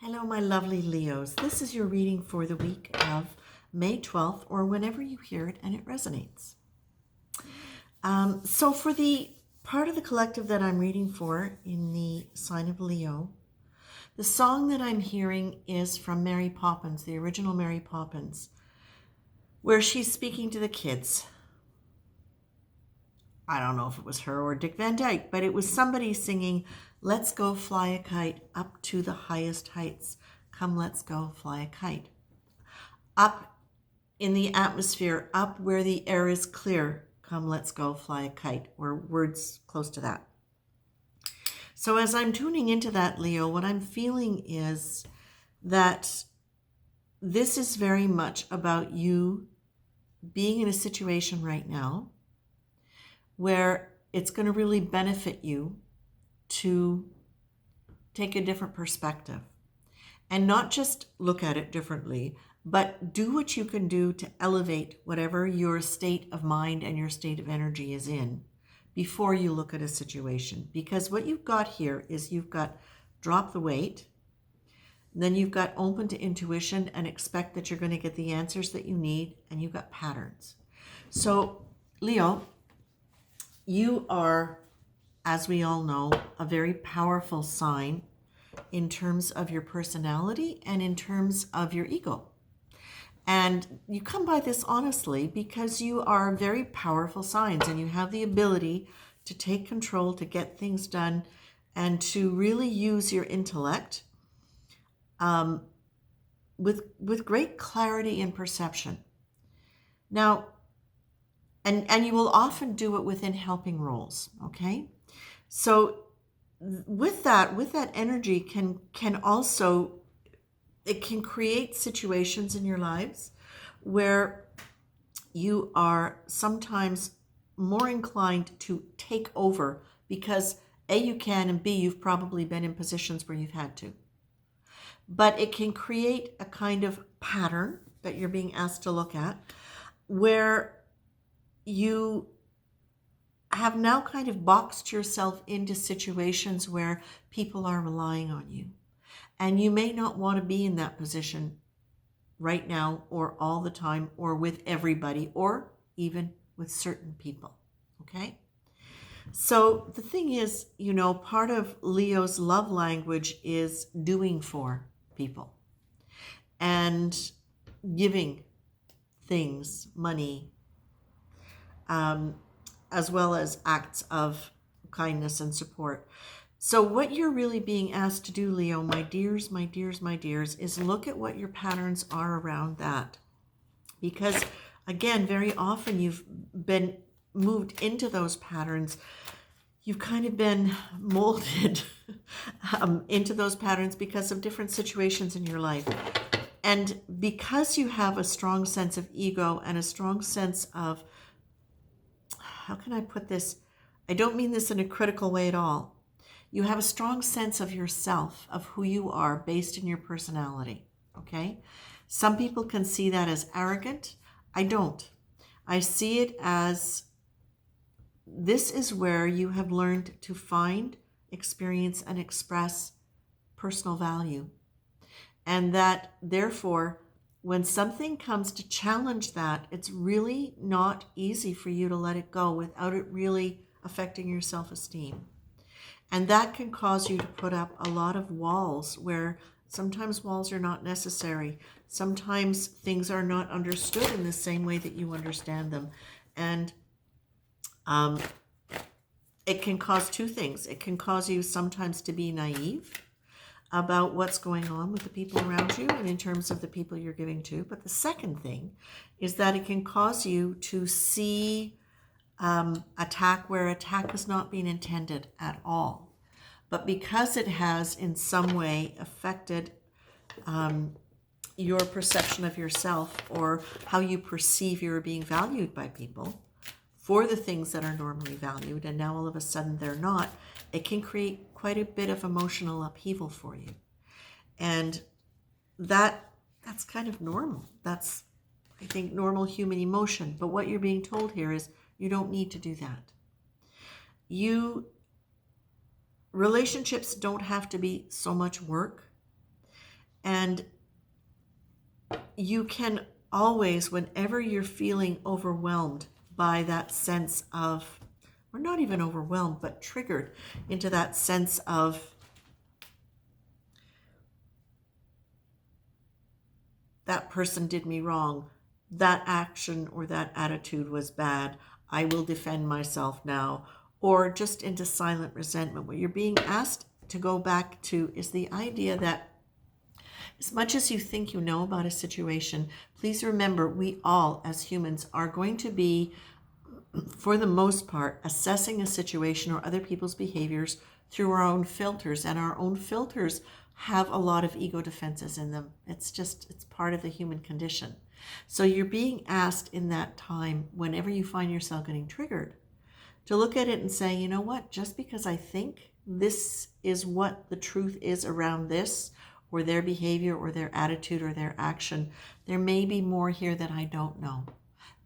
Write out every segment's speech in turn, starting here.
Hello, my lovely Leos. This is your reading for the week of May 12th, or whenever you hear it and it resonates. So, for the part of the collective that I'm reading for in the sign of Leo, the song that I'm hearing is from Mary Poppins, the original Mary Poppins, where she's speaking to the kids. I don't know if it was her or Dick Van Dyke, but it was somebody singing, "Let's go fly a kite up to the highest heights. Come, let's go fly a kite. Up in the atmosphere, up where the air is clear. Come, let's go fly a kite," or words close to that. So as I'm tuning into that, Leo, what I'm feeling is that this is very much about you being in a situation right now where it's going to really benefit you to take a different perspective and not just look at it differently, but do what you can do to elevate whatever your state of mind and your state of energy is in before you look at a situation. Because what you've got here is you've got drop the weight, then you've got open to intuition and expect that you're going to get the answers that you need, and you've got patterns. So, Leo, you are, as we all know, a very powerful sign in terms of your personality and in terms of your ego. And you come by this honestly because you are very powerful signs and you have the ability to take control, to get things done, and to really use your intellect with great clarity and perception. Now, and you will often do it within helping roles, okay? So with that energy can also, it can create situations in your lives where you are sometimes more inclined to take over because A, you can, and B, you've probably been in positions where you've had to. But it can create a kind of pattern that you're being asked to look at where you have now kind of boxed yourself into situations where people are relying on you. And you may not want to be in that position right now or all the time or with everybody or even with certain people. Okay? So the thing is, part of Leo's love language is doing for people and giving things, money, as well as acts of kindness and support. So what you're really being asked to do, Leo, my dears, my dears, my dears, is look at what your patterns are around that. Because again, very often you've been moved into those patterns. You've kind of been molded into those patterns because of different situations in your life. And because you have a strong sense of ego and a strong sense of, how can I put this? I don't mean this in a critical way at all. You have a strong sense of yourself, of who you are based in your personality, okay? Some people can see that as arrogant. I don't. I see it as this is where you have learned to find, experience, and express personal value. And that, therefore, when something comes to challenge that, it's really not easy for you to let it go without it really affecting your self-esteem. And that can cause you to put up a lot of walls where sometimes walls are not necessary. Sometimes things are not understood in the same way that you understand them. And it can cause two things. It can cause you sometimes to be naive about what's going on with the people around you and in terms of the people you're giving to. But the second thing is that it can cause you to see attack where attack has not been intended at all. But because it has in some way affected your perception of yourself or how you perceive you're being valued by people for the things that are normally valued, and now all of a sudden they're not, it can create quite a bit of emotional upheaval for you. And that's kind of normal. That's, I think, normal human emotion. But what you're being told here is you don't need to do that. Relationships don't have to be so much work. And you can always, whenever you're feeling overwhelmed by that sense of, or not even overwhelmed, but triggered into that sense of that person did me wrong, that action or that attitude was bad, I will defend myself now, or just into silent resentment, what you're being asked to go back to is the idea that as much as you think you know about a situation, please remember we all as humans are going to be, for the most part, assessing a situation or other people's behaviors through our own filters, and our own filters have a lot of ego defenses in them. It's part of the human condition. So you're being asked in that time, whenever you find yourself getting triggered, to look at it and say, you know what, just because I think this is what the truth is around this, or their behavior or their attitude or their action, there may be more here that I don't know.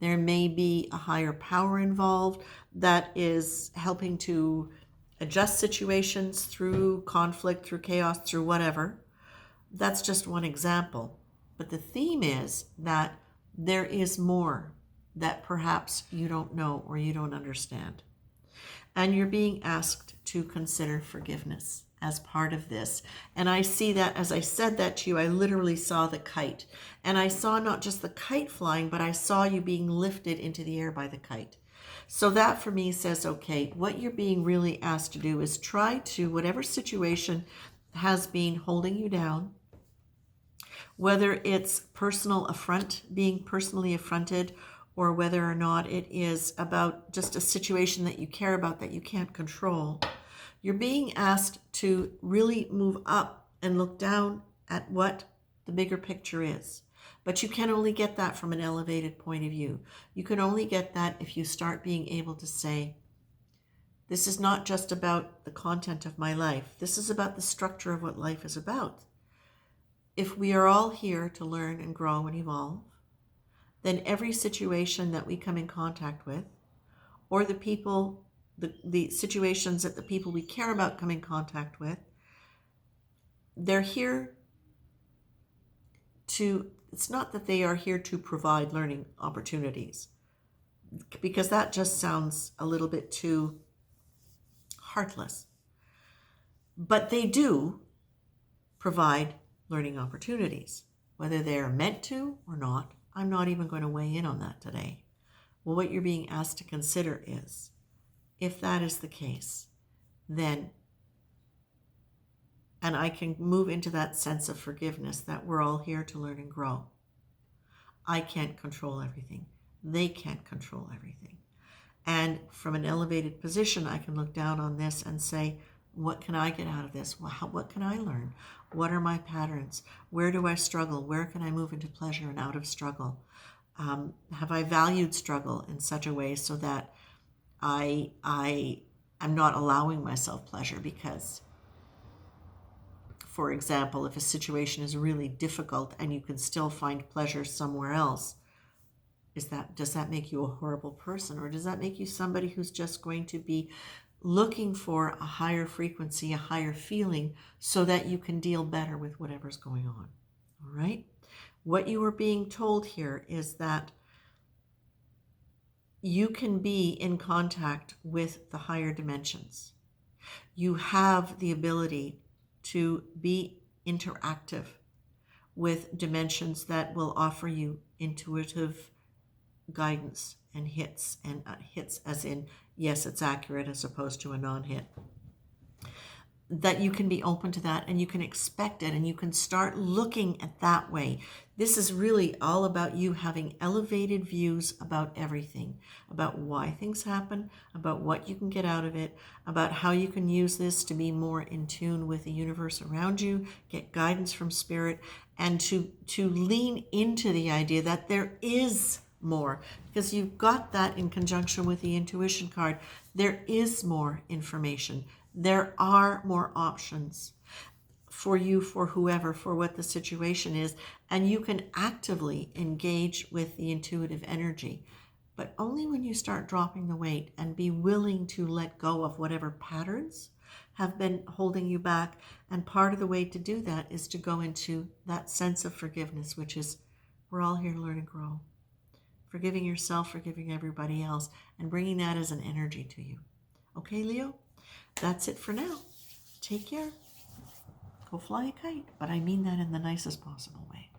There may be a higher power involved that is helping to adjust situations through conflict, through chaos, through whatever. That's just one example. But the theme is that there is more that perhaps you don't know or you don't understand. And you're being asked to consider forgiveness as part of this. And I see that, as I said that to you, I literally saw the kite. And I saw not just the kite flying, but I saw you being lifted into the air by the kite. So that for me says, okay, what you're being really asked to do is try to, whatever situation has been holding you down, whether it's personal affront, being personally affronted, or whether or not it is about just a situation that you care about that you can't control, you're being asked to really move up and look down at what the bigger picture is. But you can only get that from an elevated point of view. You can only get that if you start being able to say, this is not just about the content of my life. This is about the structure of what life is about. If we are all here to learn and grow and evolve, then every situation that we come in contact with, or the people, the situations that the people we care about come in contact with, they're here to, it's not that they are here to provide learning opportunities, because that just sounds a little bit too heartless. But they do provide learning opportunities, whether they are meant to or not. I'm not even going to weigh in on that today. Well, what you're being asked to consider is, if that is the case, then, and I can move into that sense of forgiveness that we're all here to learn and grow. I can't control everything. They can't control everything. And from an elevated position, I can look down on this and say, what can I get out of this? What can I learn? What are my patterns? Where do I struggle? Where can I move into pleasure and out of struggle? Have I valued struggle in such a way so that I am not allowing myself pleasure? Because, for example, if a situation is really difficult and you can still find pleasure somewhere else, does that make you a horrible person? Or does that make you somebody who's just going to be looking for a higher frequency, a higher feeling, so that you can deal better with whatever's going on? All right? What you are being told here is that you can be in contact with the higher dimensions. You have the ability to be interactive with dimensions that will offer you intuitive guidance and hits as in, yes, it's accurate, as opposed to a non-hit. That you can be open to that and you can expect it and you can start looking at that way. This is really all about you having elevated views about everything, about why things happen, about what you can get out of it, about how you can use this to be more in tune with the universe around you, get guidance from spirit, and to lean into the idea that there is more, because you've got that in conjunction with the intuition card. There is more information. There are more options for you, for whoever, for what the situation is, and you can actively engage with the intuitive energy, but only when you start dropping the weight and be willing to let go of whatever patterns have been holding you back. And part of the way to do that is to go into that sense of forgiveness, which is we're all here to learn and grow. Forgiving yourself, forgiving everybody else, and bringing that as an energy to you. Okay, Leo? That's it for now. Take care. Go fly a kite. But I mean that in the nicest possible way.